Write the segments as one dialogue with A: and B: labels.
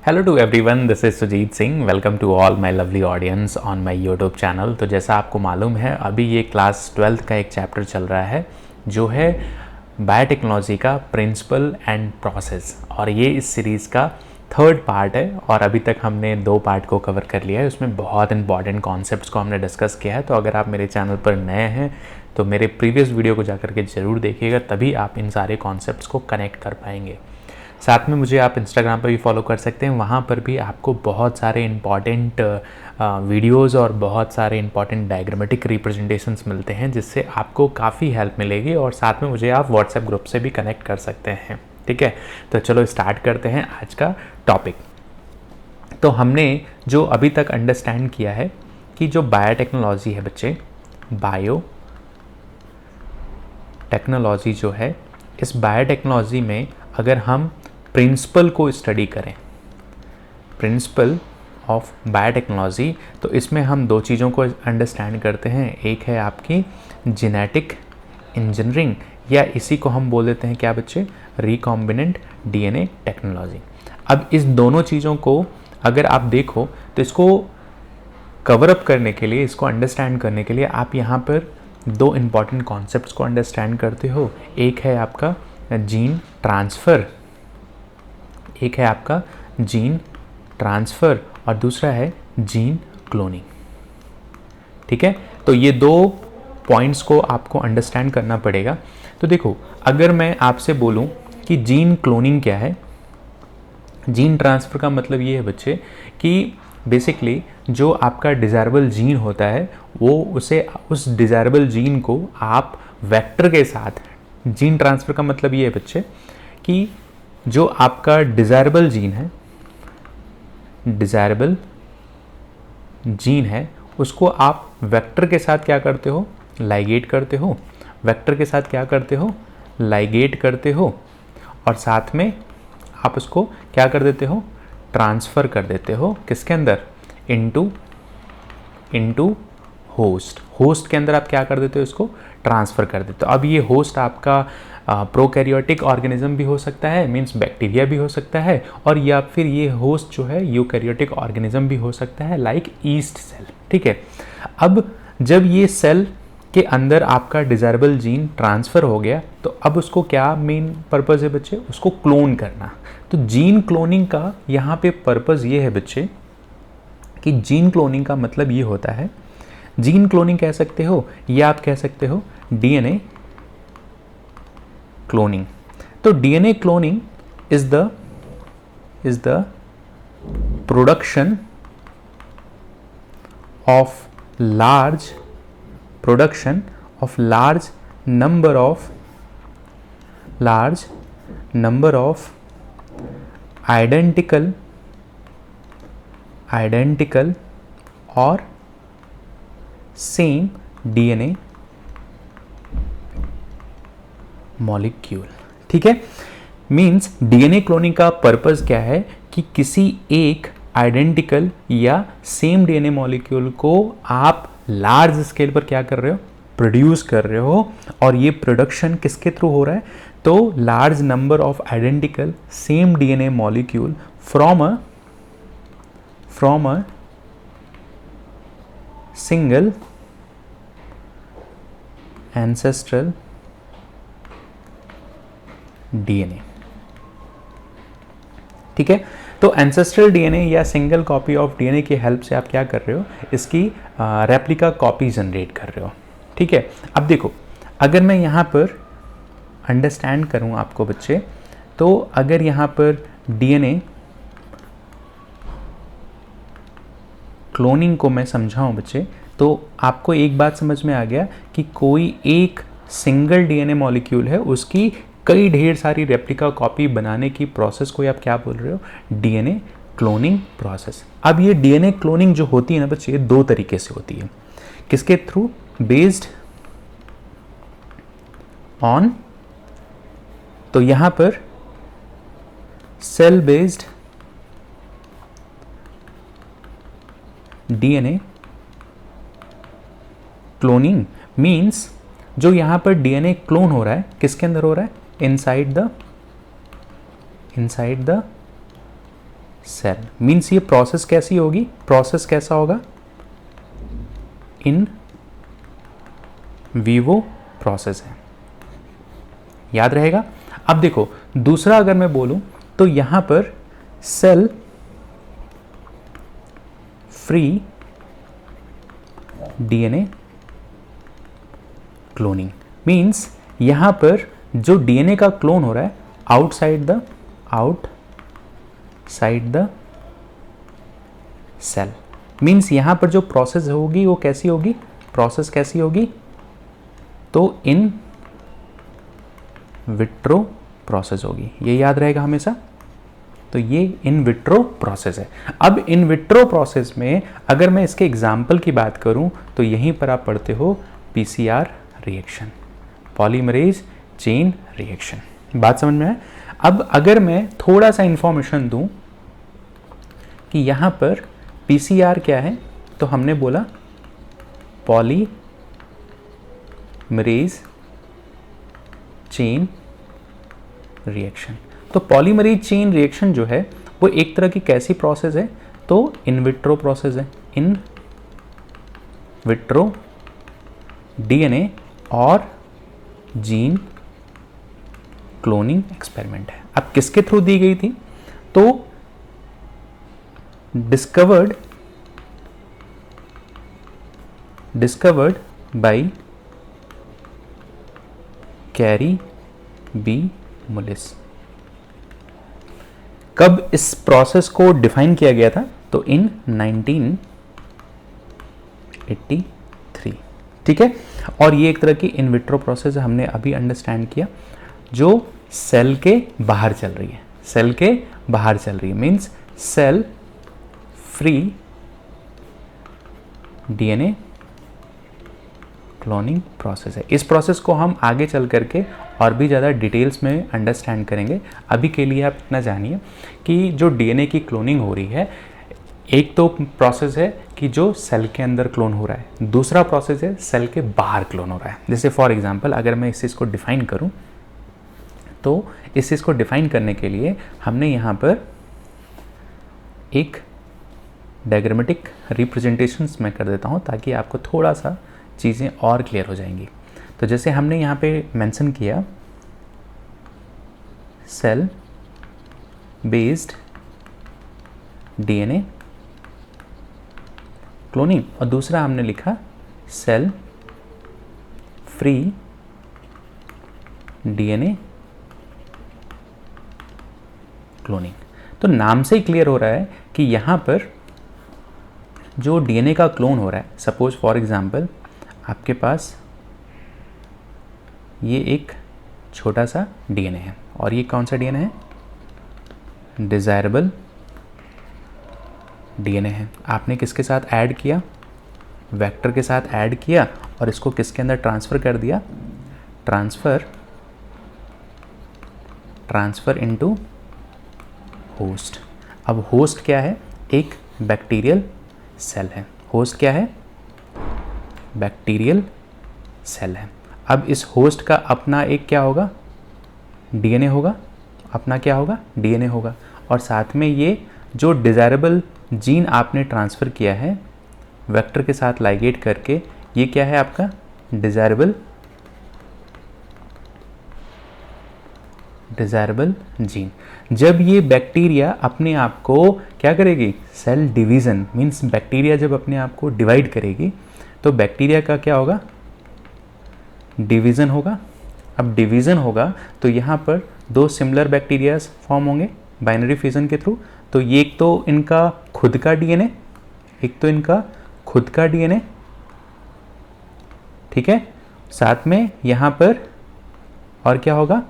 A: Hello to everyone, this is Sujeet Singh. Welcome to all my lovely audience on my YouTube channel. तो जैसा आपको मालूम है, अभी ये क्लास 12th का एक चैप्टर चल रहा है जो है बायोटेक्नोलॉजी का प्रिंसिपल एंड प्रोसेस, और ये इस सीरीज़ का थर्ड पार्ट है। और अभी तक हमने 2 पार्ट को कवर कर लिया है। उसमें बहुत इंपॉर्टेंट कॉन्सेप्ट्स को हमने डिस्कस किया है। तो अगर आप मेरे चैनल पर नए हैं तो मेरे प्रीवियस वीडियो को जाकर के ज़रूर देखिएगा, तभी आप इन सारे कॉन्सेप्ट्स को कनेक्ट कर पाएंगे। साथ में मुझे आप इंस्टाग्राम पर भी फॉलो कर सकते हैं। वहाँ पर भी आपको बहुत सारे इंपॉर्टेंट वीडियोस और बहुत सारे इंपॉर्टेंट डायग्रामेटिक रिप्रेजेंटेशंस मिलते हैं, जिससे आपको काफ़ी हेल्प मिलेगी। और साथ में मुझे आप व्हाट्सएप ग्रुप से भी कनेक्ट कर सकते हैं। ठीक है, तो चलो स्टार्ट करते हैं आज का टॉपिक। तो हमने जो अभी तक अंडरस्टैंड किया है कि जो बायोटेक्नोलॉजी है बच्चे, बायो टेक्नोलॉजी जो है, इस बायोटेक्नोलॉजी में अगर हम प्रिंसिपल को स्टडी करें, प्रिंसिपल ऑफ बायोटेक्नोलॉजी, तो इसमें हम 2 चीज़ों को अंडरस्टैंड करते हैं। एक है आपकी जेनेटिक इंजीनियरिंग, या इसी को हम बोल देते हैं क्या बच्चे, रिकॉम्बिनेंट डीएनए टेक्नोलॉजी। अब इस दोनों चीज़ों को अगर आप देखो तो इसको कवर अप करने के लिए, इसको अंडरस्टैंड करने के लिए आप यहाँ पर 2 इम्पॉर्टेंट कॉन्सेप्ट्स को अंडरस्टैंड करते हो। एक है आपका जीन ट्रांसफ़र, एक है आपका जीन ट्रांसफ़र और दूसरा है जीन क्लोनिंग। ठीक है, तो ये 2 पॉइंट्स को आपको अंडरस्टैंड करना पड़ेगा। तो देखो, अगर मैं आपसे बोलूं कि जीन क्लोनिंग क्या है, जीन ट्रांसफ़र का मतलब ये है बच्चे कि बेसिकली जो आपका डिज़ायरेबल जीन होता है वो उस डिज़ायरेबल जीन को आप वेक्टर के साथ, जीन ट्रांसफ़र का मतलब ये है बच्चे कि जो आपका डिज़ायरेबल जीन है उसको आप वेक्टर के साथ क्या करते हो, लाइगेट करते हो। वेक्टर के साथ क्या करते हो, लाइगेट करते हो। और साथ में आप उसको क्या कर देते हो, ट्रांसफ़र कर देते हो। किसके अंदर, इनटू होस्ट के अंदर आप क्या कर देते हो, इसको ट्रांसफ़र कर देते हो। अब ये होस्ट आपका प्रोकैरियोटिक ऑर्गेनिज्म भी हो सकता है, मींस बैक्टीरिया भी हो सकता है, और या फिर ये होस्ट जो है यूकैरियोटिक ऑर्गेनिज्म भी हो सकता है, लाइक ईस्ट सेल। ठीक है, अब जब ये सेल के अंदर आपका डिज़ायरेबल जीन ट्रांसफ़र हो गया तो अब उसको क्या मेन पर्पज़ है बच्चे, उसको क्लोन करना। तो जीन क्लोनिंग का यहाँ पे पर्पज़ ये है बच्चे कि जीन क्लोनिंग का मतलब ये होता है, जीन क्लोनिंग कह सकते हो या आप कह सकते हो डीएनए क्लोनिंग। तो DNA cloning is the production of large number of identical और सेम डीएनए मॉलिक्यूल। ठीक है, मीन्स डीएनए क्लोनिंग का पर्पस क्या है कि किसी एक आइडेंटिकल या सेम डीएनए मॉलिक्यूल को आप लार्ज स्केल पर क्या कर रहे हो, प्रोड्यूस कर रहे हो। और ये प्रोडक्शन किसके थ्रू हो रहा है, तो large number of identical same DNA molecule from a single ancestral DNA. ठीक है, तो एंसेस्ट्रल डीएनए या सिंगल कॉपी ऑफ डीएनए की हेल्प से आप क्या कर रहे हो, इसकी रेप्लिका कॉपी जनरेट कर रहे हो। ठीक है, अब देखो, अगर मैं यहाँ पर अंडरस्टैंड करूँ आपको बच्चे, तो अगर यहाँ पर डीएनए क्लोनिंग को मैं समझाऊं बच्चे, तो आपको एक बात समझ में आ गया कि कोई एक सिंगल डीएनए मॉलिक्यूल है, उसकी कई ढेर सारी रेप्लिका कॉपी बनाने की प्रोसेस को आप क्या बोल रहे हो, डीएनए क्लोनिंग प्रोसेस। अब ये डीएनए क्लोनिंग जो होती है ना बच्चे, ये 2 तरीके से होती है। किसके थ्रू, बेस्ड ऑन, तो यहां पर cell based DNA cloning means जो यहां पर डीएनए क्लोन हो रहा है, किसके अंदर हो रहा है, इनसाइड द सेल। मीन्स ये प्रोसेस कैसी होगी, प्रोसेस कैसा होगा, इन वीवो प्रोसेस है, याद रहेगा। अब देखो दूसरा अगर मैं बोलूं तो यहां पर cell free DNA cloning. Means यहां पर जो डीएनए का क्लोन हो रहा है आउटसाइड द सेल। मीन्स यहां पर जो प्रोसेस होगी वो कैसी होगी, प्रोसेस कैसी होगी, तो इन विट्रो प्रोसेस होगी, ये याद रहेगा हमेशा। तो ये इन विट्रो प्रोसेस है। अब इन विट्रो प्रोसेस में अगर मैं इसके एग्जाम्पल की बात करूं तो यहीं पर आप पढ़ते हो PCR reaction, polymerase chain reaction. बात समझ में आए। अब अगर मैं थोड़ा सा इंफॉर्मेशन दूं कि यहां पर पीसीआर क्या है, तो हमने बोला पॉलीमरेज चेन रिएक्शन। तो पॉलीमरेज चेन रिएक्शन जो है वो एक तरह की कैसी प्रोसेस है, तो इन विट्रो प्रोसेस है। इन विट्रो डीएनए और जीन क्लोनिंग एक्सपेरिमेंट है। अब किसके थ्रू दी गई थी, तो discovered by Kary B Mullis. कब इस प्रोसेस को डिफाइन किया गया था, तो इन 1983। ठीक है। और ये एक तरह की इन विट्रो प्रोसेस हमने अभी अंडरस्टैंड किया, जो सेल के बाहर चल रही है, सेल के बाहर चल रही है। Means cell free DNA cloning process है। इस प्रोसेस को हम आगे चल करके और भी ज़्यादा डिटेल्स में अंडरस्टैंड करेंगे। अभी के लिए आप इतना जानिए कि जो डीएनए की क्लोनिंग हो रही है, एक तो प्रोसेस है कि जो सेल के अंदर क्लोन हो रहा है, दूसरा प्रोसेस है सेल के बाहर क्लोन हो रहा है। जैसे फॉर एग्जांपल अगर मैं इस चीज़ को डिफाइन करूं, तो इस चीज़ को डिफाइन करने के लिए हमने यहाँ पर एक डायग्रामेटिक रिप्रेजेंटेशंस में कर देता हूँ ताकि आपको थोड़ा सा चीज़ें और क्लियर हो जाएंगी। तो जैसे हमने यहाँ पे मेंशन किया सेल बेस्ड डीएनए क्लोनिंग, और दूसरा हमने लिखा सेल फ्री डीएनए क्लोनिंग। तो नाम से ही क्लियर हो रहा है कि यहाँ पर जो डीएनए का क्लोन हो रहा है, सपोज फॉर एग्जांपल आपके पास ये एक छोटा सा डीएनए है, और ये कौन सा डीएनए है, डिजायरेबल डीएनए है। आपने किसके साथ ऐड किया, वेक्टर के साथ ऐड किया, और इसको किसके अंदर ट्रांसफ़र कर दिया, ट्रांसफ़र इनटू होस्ट। अब होस्ट क्या है, एक बैक्टीरियल सेल है। होस्ट क्या है, बैक्टीरियल सेल है। अब इस होस्ट का अपना एक क्या होगा, डीएनए होगा, अपना क्या होगा, डीएनए होगा, और साथ में ये जो डिज़ायरेबल जीन आपने ट्रांसफ़र किया है वेक्टर के साथ लाइगेट करके, ये क्या है आपका डिज़ायरेबल जीन। जब ये बैक्टीरिया अपने आप को क्या करेगी, सेल डिवीज़न, मीन्स बैक्टीरिया जब अपने आप को डिवाइड करेगी तो बैक्टीरिया का क्या होगा, डिवीज़न होगा। अब डिवीज़न होगा तो यहाँ पर दो सिमिलर बैक्टीरियाज फॉर्म होंगे बाइनरी फिजन के थ्रू। तो ये एक तो इनका खुद का डीएनए, एक तो इनका खुद का डीएनए, ठीक है, साथ में यहाँ पर और क्या होगा,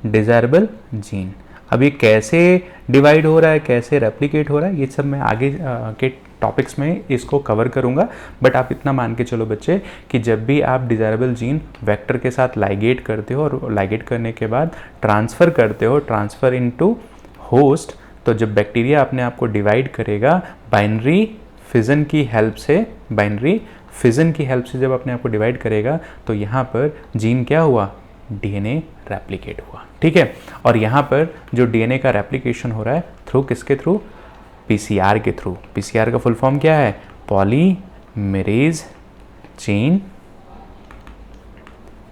A: डिज़ायरेबल जीन। अब ये कैसे डिवाइड हो रहा है, कैसे रेप्लिकेट हो रहा है, ये सब मैं आगे के टॉपिक्स में इसको कवर करूंगा। बट आप इतना मान के चलो बच्चे कि जब भी आप डिज़ायरेबल जीन वेक्टर के साथ लाइगेट करते हो और लाइगेट करने के बाद ट्रांसफ़र करते हो, ट्रांसफ़र इनटू होस्ट, तो जब बैक्टीरिया अपने आप को डिवाइड करेगा बाइनरी फिजन की हेल्प से, बाइनरी फिजन की हेल्प से जब अपने आप को डिवाइड करेगा तो यहाँ पर जीन क्या हुआ, डीएनए रेप्लिकेट हुआ। ठीक है। और यहाँ पर जो डीएनए का रेप्लिकेशन हो रहा है थ्रू किसके थ्रू, पीसीआर के थ्रू। पीसीआर का फुल फॉर्म क्या है? Polymerase chain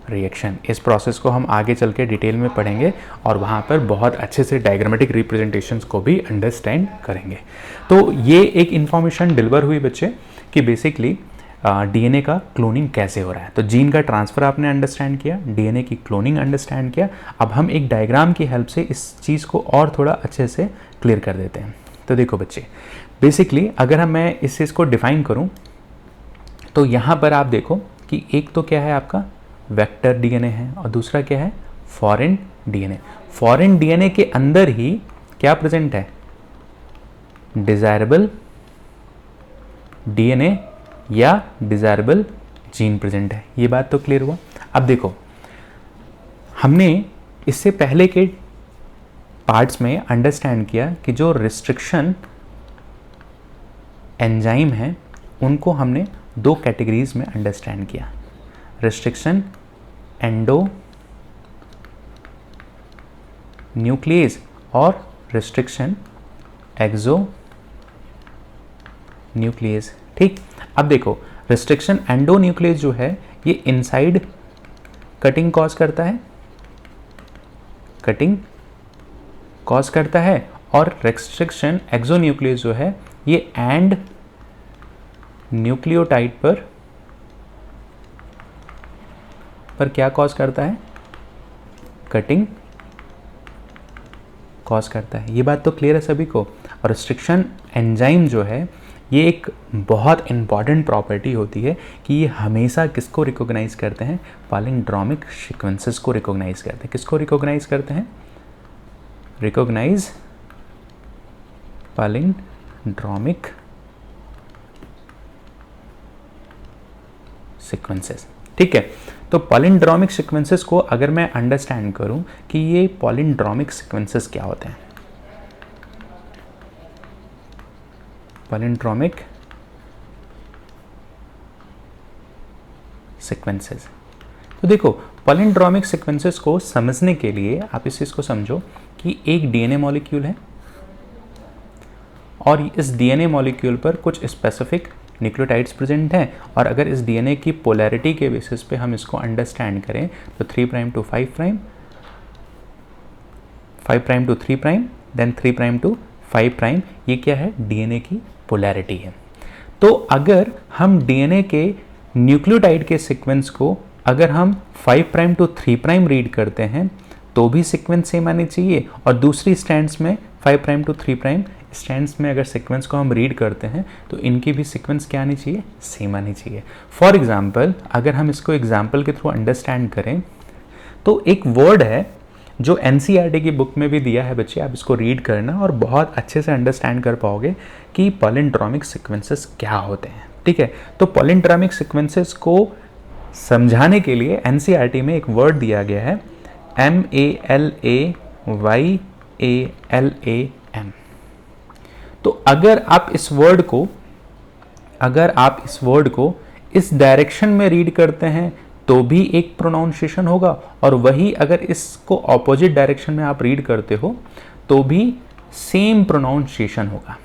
A: reaction. इस प्रोसेस को हम आगे चल के डिटेल में पढ़ेंगे और वहाँ पर बहुत अच्छे से डायग्रामेटिक रिप्रेजेंटेशंस को भी अंडरस्टैंड करेंगे। तो ये एक इन्फॉर्मेशन डिलीवर हुई बच्चे कि बेसिकली डीएनए का क्लोनिंग कैसे हो रहा है। तो जीन का ट्रांसफ़र आपने अंडरस्टैंड किया, डीएनए की क्लोनिंग अंडरस्टैंड किया। अब हम एक डायग्राम की हेल्प से इस चीज़ को और थोड़ा अच्छे से क्लियर कर देते हैं। तो देखो बच्चे, बेसिकली अगर मैं इस चीज़ को डिफाइन करूँ तो यहाँ पर आप देखो कि एक तो क्या है आपका वेक्टर डीएनए है और दूसरा क्या है फॉरेन डीएनए। फॉरेन डीएनए के अंदर ही क्या प्रेजेंट है? डिजायरेबल डीएनए या डिजायरेबल जीन प्रेजेंट है। ये बात तो क्लियर हुआ। अब देखो, हमने इससे पहले के पार्ट्स में अंडरस्टैंड किया कि जो रिस्ट्रिक्शन एंजाइम है उनको हमने दो कैटेगरीज में अंडरस्टैंड किया, रिस्ट्रिक्शन एंडो न्यूक्लियस और रिस्ट्रिक्शन एक्सो न्यूक्लियस। ठीक, अब देखो रिस्ट्रिक्शन एंडो न्यूक्लियस जो है ये इनसाइड कटिंग कॉज करता है, कटिंग कॉज करता है, और रिस्ट्रिक्शन एक्सो न्यूक्लियस जो है ये एंड न्यूक्लियोटाइड पर क्या कॉज करता है? कटिंग कॉज करता है। ये बात तो क्लियर है सभी को। और रिस्ट्रिक्शन एंजाइम जो है ये एक बहुत इंपॉर्टेंट प्रॉपर्टी होती है कि ये हमेशा किसको रिकॉग्नाइज करते हैं? पैलिंड्रोमिक सीक्वेंसेस को रिकॉग्नाइज करते हैं। किसको रिकॉग्नाइज करते हैं? Recognise palindromic sequences. ठीक है, तो पैलिंड्रोमिक सीक्वेंसेस को अगर मैं अंडरस्टैंड करूं कि ये पैलिंड्रोमिक सीक्वेंसेस क्या होते हैं, पैलिंड्रोमिक सीक्वेंसेस। तो देखो पैलिंड्रोमिक सीक्वेंसेस को समझने के लिए आप इस चीज़ को समझो कि एक डीएनए मॉलिक्यूल है और इस डीएनए मॉलिक्यूल पर कुछ स्पेसिफिक न्यूक्लियोटाइड्स प्रेजेंट हैं, और अगर इस डीएनए की पोलैरिटी के बेसिस पे हम इसको अंडरस्टैंड करें तो 3 prime to 5 prime, 5 prime to 3 prime, then 3 prime to 5 prime, ये क्या है? डीएनए की पोलैरिटी है। तो अगर हम डीएनए के न्यूक्लियोटाइड के सीक्वेंस को अगर हम 5 प्राइम टू 3 प्राइम रीड करते हैं तो भी सीक्वेंस सेम आनी चाहिए, और दूसरी स्ट्रैंड्स में 5 प्राइम टू 3 प्राइम स्ट्रैंड्स में अगर सीक्वेंस को हम रीड करते हैं तो इनकी भी सीक्वेंस क्या आनी चाहिए? सेम आनी चाहिए। फॉर एग्जांपल अगर हम इसको एग्जांपल के थ्रू अंडरस्टैंड करें तो एक वर्ड है जो एनसीईआरटी की बुक में भी दिया है बच्चे, आप इसको रीड करना और बहुत अच्छे से अंडरस्टैंड कर पाओगे कि पैलिंड्रोमिक सीक्वेंसेस क्या होते हैं। ठीक है, तो पैलिंड्रोमिक सीक्वेंसेस को समझाने के लिए एनसीईआरटी में एक वर्ड दिया गया है MALAYALAM। तो अगर आप इस वर्ड को इस डायरेक्शन में रीड करते हैं तो भी एक प्रोनाउंसिएशन होगा, और वही अगर इसको ऑपोजिट डायरेक्शन में आप रीड करते हो तो भी सेम प्रोनाउंसिएशन होगा।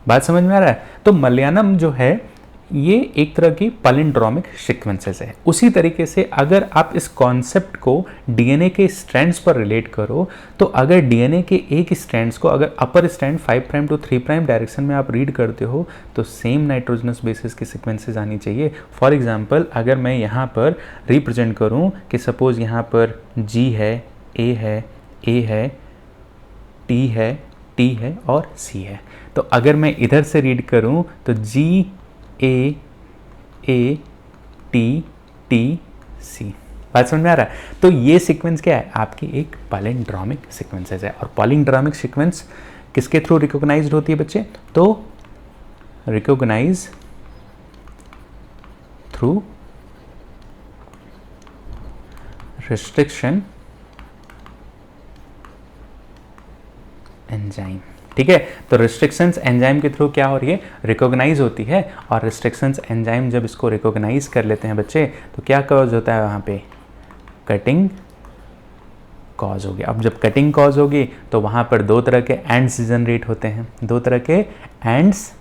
A: बात समझ में आ रहा है? तो मलयालम जो है ये एक तरह की पैलिंड्रोमिक सीक्वेंसेस है। उसी तरीके से अगर आप इस कॉन्सेप्ट को डीएनए के स्ट्रैंड्स पर रिलेट करो तो अगर डीएनए के एक स्ट्रैंड्स को अगर upper strand 5 prime to 3 prime direction में आप रीड करते हो तो सेम नाइट्रोजनस बेसिस की सीक्वेंसेस आनी चाहिए। फॉर एग्जांपल अगर मैं यहाँ पर रिप्रेजेंट करूँ कि सपोज यहाँ पर G है, A है, T है और C है, तो अगर मैं इधर से रीड करूँ तो GAATTC। बात समझ में आ रहा है? तो ये सीक्वेंस क्या है? आपकी एक पैलिंड्रोमिक सीक्वेंसेस है। और पैलिंड्रोमिक सीक्वेंस किसके थ्रू रिकॉग्नाइज्ड होती है बच्चे? तो रिकॉग्नाइज थ्रू रिस्ट्रिक्शन एंजाइम। ठीक है, तो रिस्ट्रिक्शंस एंजाइम के थ्रू क्या हो रही है? रिकॉग्नाइज होती है, और रिस्ट्रिक्शंस एंजाइम जब इसको रिकॉग्नाइज कर लेते हैं बच्चे तो क्या कॉज होता है? वहाँ पे कटिंग कॉज होगी। अब जब कटिंग कॉज होगी तो वहाँ पर दो तरह के एंड्स जनरेट होते हैं, दो तरह के एंड्स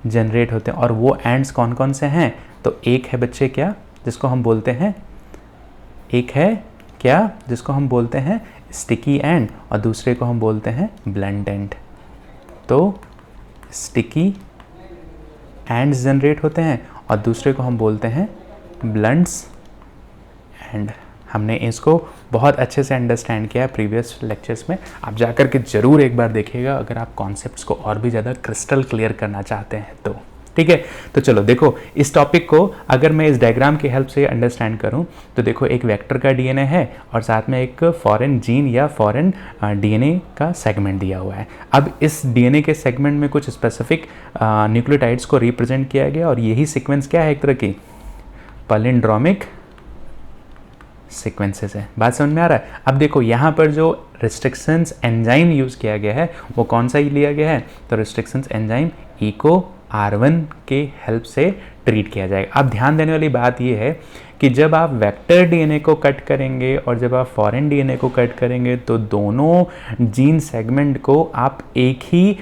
A: जनरेट होते हैं। और वो एंड्स कौन कौन से हैं? तो एक है बच्चे क्या, जिसको हम बोलते हैं, एक है क्या जिसको हम बोलते हैं स्टिकी एंड, और दूसरे को हम बोलते हैं ब्लंट एंड। तो स्टिकी एंड्स जनरेट होते हैं और दूसरे को हम बोलते हैं ब्लंट्स एंड। हमने इसको बहुत अच्छे से अंडरस्टैंड किया है प्रीवियस लेक्चर्स में। आप जाकर के ज़रूर एक बार देखिएगा अगर आप कॉन्सेप्ट्स को और भी ज़्यादा क्रिस्टल क्लियर करना चाहते हैं तो। ठीक है, तो चलो देखो इस टॉपिक को अगर मैं इस डायग्राम की हेल्प से अंडरस्टैंड करूं तो देखो एक वेक्टर का डीएनए है और साथ में एक फॉरेन जीन या फॉरेन डीएनए का सेगमेंट दिया हुआ है। अब इस डीएनए के सेगमेंट में कुछ स्पेसिफिक न्यूक्लियोटाइड्स को रिप्रेजेंट किया गया और यही सीक्वेंस क्या है, एक तरह की पैलिंड्रोमिक सीक्वेंसेस है। बात समझ में आ रहा है? अब देखो यहाँ पर जो रिस्ट्रिक्शंस एंजाइम यूज़ किया गया है वो कौन सा ही लिया गया है, तो रिस्ट्रिक्शंस एंजाइम इको R1 के हेल्प से ट्रीट किया जाएगा। अब ध्यान देने वाली बात यह है कि जब आप वेक्टर डीएनए को कट करेंगे और जब आप फॉरेन डीएनए को कट करेंगे तो दोनों जीन सेगमेंट को आप एक ही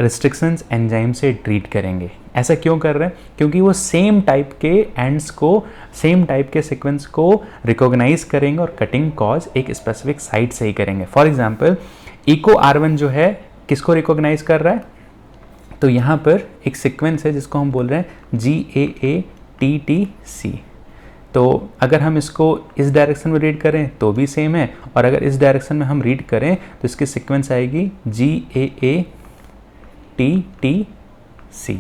A: रिस्ट्रिक्शंस एंजाइम से ट्रीट करेंगे। ऐसा क्यों कर रहे हैं? क्योंकि वो सेम टाइप के एंड्स को, सेम टाइप के सीक्वेंस को रिकॉग्नाइज करेंगे और कटिंग कॉज एक स्पेसिफिक साइट से ही करेंगे। फॉर एग्जांपल इको R1 जो है किसको रिकॉग्नाइज कर रहा है, तो यहाँ पर एक सीक्वेंस है जिसको हम बोल रहे हैं GAATTC। तो अगर हम इसको इस डायरेक्शन में रीड करें तो भी सेम है, और अगर इस डायरेक्शन में हम रीड करें तो इसकी सीक्वेंस आएगी GAATTC।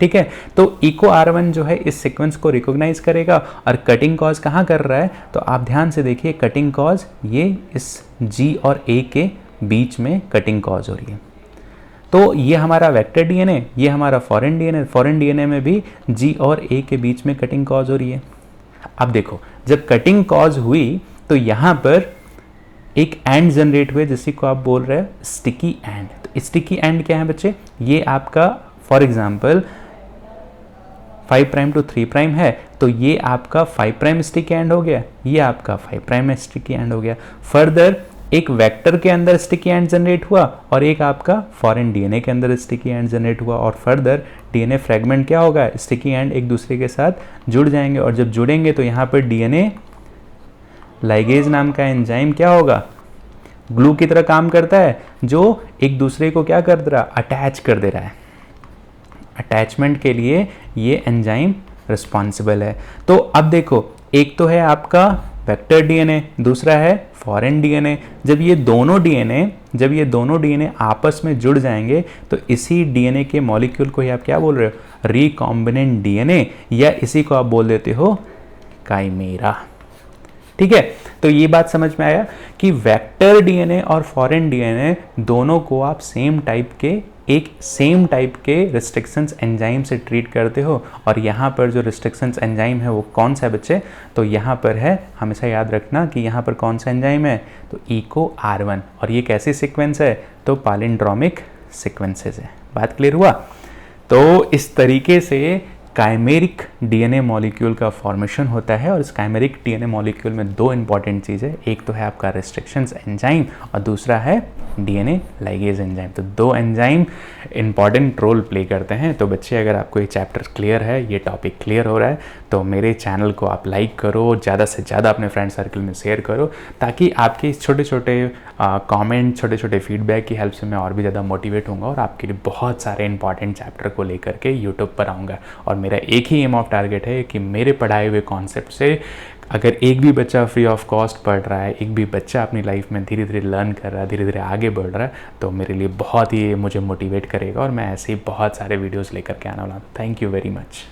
A: ठीक है, तो इको R1 जो है इस सीक्वेंस को रिकॉग्नाइज करेगा और कटिंग कॉज कहाँ कर रहा है, तो आप ध्यान से देखिए कटिंग कॉज ये इस G और A के बीच में कटिंग कॉज हो रही है। तो ये हमारा वेक्टर डीएनए, ये हमारा फॉरेन डीएनए, फॉरेन डीएनए में भी G और A के बीच में कटिंग कॉज हो रही है। अब देखो जब कटिंग कॉज हुई तो यहाँ पर एक एंड जनरेट हुए जिसी को आप बोल रहे हैं स्टिकी एंड। तो स्टिकी एंड क्या है बच्चे, ये आपका for example 5 prime to 3 prime है तो ये आपका 5 प्राइम स्टिकी एंड हो गया, ये आपका 5 प्राइम स्टिकी एंड हो गया। फर्दर एक वेक्टर के अंदर स्टिकी एंड जनरेट हुआ और एक आपका फॉरेन डीएनए के अंदर स्टिकी एंड जनरेट हुआ, और फर्दर डीएनए फ्रेगमेंट क्या होगा, स्टिकी एंड एक दूसरे के साथ जुड़ जाएंगे, और जब जुड़ेंगे तो यहाँ पर डीएनए लाइगेज नाम का एंजाइम क्या होगा, ग्लू की तरह काम करता है, जो एक दूसरे को क्या कर दे रहा, अटैच कर दे रहा है। अटैचमेंट के लिए ये एंजाइम रिस्पॉन्सिबल है। तो अब देखो एक तो है आपका वेक्टर डीएनए, दूसरा है फॉरेन डीएनए। जब ये दोनों डीएनए आपस में जुड़ जाएंगे तो इसी डीएनए के मॉलिक्यूल को ही आप क्या बोल रहे हो, रिकॉम्बिनेंट डीएनए, या इसी को आप बोल देते हो काइमेरा। ठीक है, तो ये बात समझ में आया कि वेक्टर डीएनए और फॉरेन डीएनए दोनों को आप सेम टाइप के रिस्ट्रिक्शंस एंजाइम से ट्रीट करते हो। और यहाँ पर जो रिस्ट्रिक्शंस एंजाइम है वो कौन सा है बच्चे, तो यहाँ पर है, हमेशा याद रखना कि यहाँ पर कौन सा एंजाइम है, तो इको R1, और ये कैसी सीक्वेंस है, तो पैलिंड्रोमिक सीक्वेंसेस है। बात क्लियर हुआ? तो इस तरीके से काइमेरिक डीएनए मॉलिक्यूल का फॉर्मेशन होता है, और इस काइमेरिक डीएनए मॉलिक्यूल में दो इंपॉर्टेंट चीज़ें, एक तो है आपका रिस्ट्रिक्शंस एंजाइम और दूसरा है डीएनए लाइगेज एंजाइम। तो दो एंजाइम इंपॉर्टेंट रोल प्ले करते हैं। तो बच्चे अगर आपको ये चैप्टर क्लियर है, ये टॉपिक क्लियर हो रहा है, तो मेरे चैनल को आप लाइक करो, ज़्यादा से ज़्यादा अपने फ्रेंड सर्कल में शेयर करो, ताकि आपके इस छोटे छोटे कमेंट, छोटे छोटे फीडबैक की हेल्प से मैं और भी ज़्यादा मोटिवेट होऊंगा और आपके लिए बहुत सारे इंपॉर्टेंट चैप्टर को लेकर के यूट्यूब पर आऊँगा। और मेरा एक ही एम ऑफ टारगेट है कि मेरे पढ़ाए हुए कॉन्सेप्ट से अगर एक भी बच्चा फ्री ऑफ कॉस्ट पढ़ रहा है, एक भी बच्चा अपनी लाइफ में धीरे धीरे लर्न कर रहा है, धीरे धीरे आगे बढ़ रहा है, तो मेरे लिए बहुत ही मुझे मोटिवेट करेगा, और मैं ऐसे ही बहुत सारे वीडियोस लेकर के आने वाला हूँ। Thank you very much.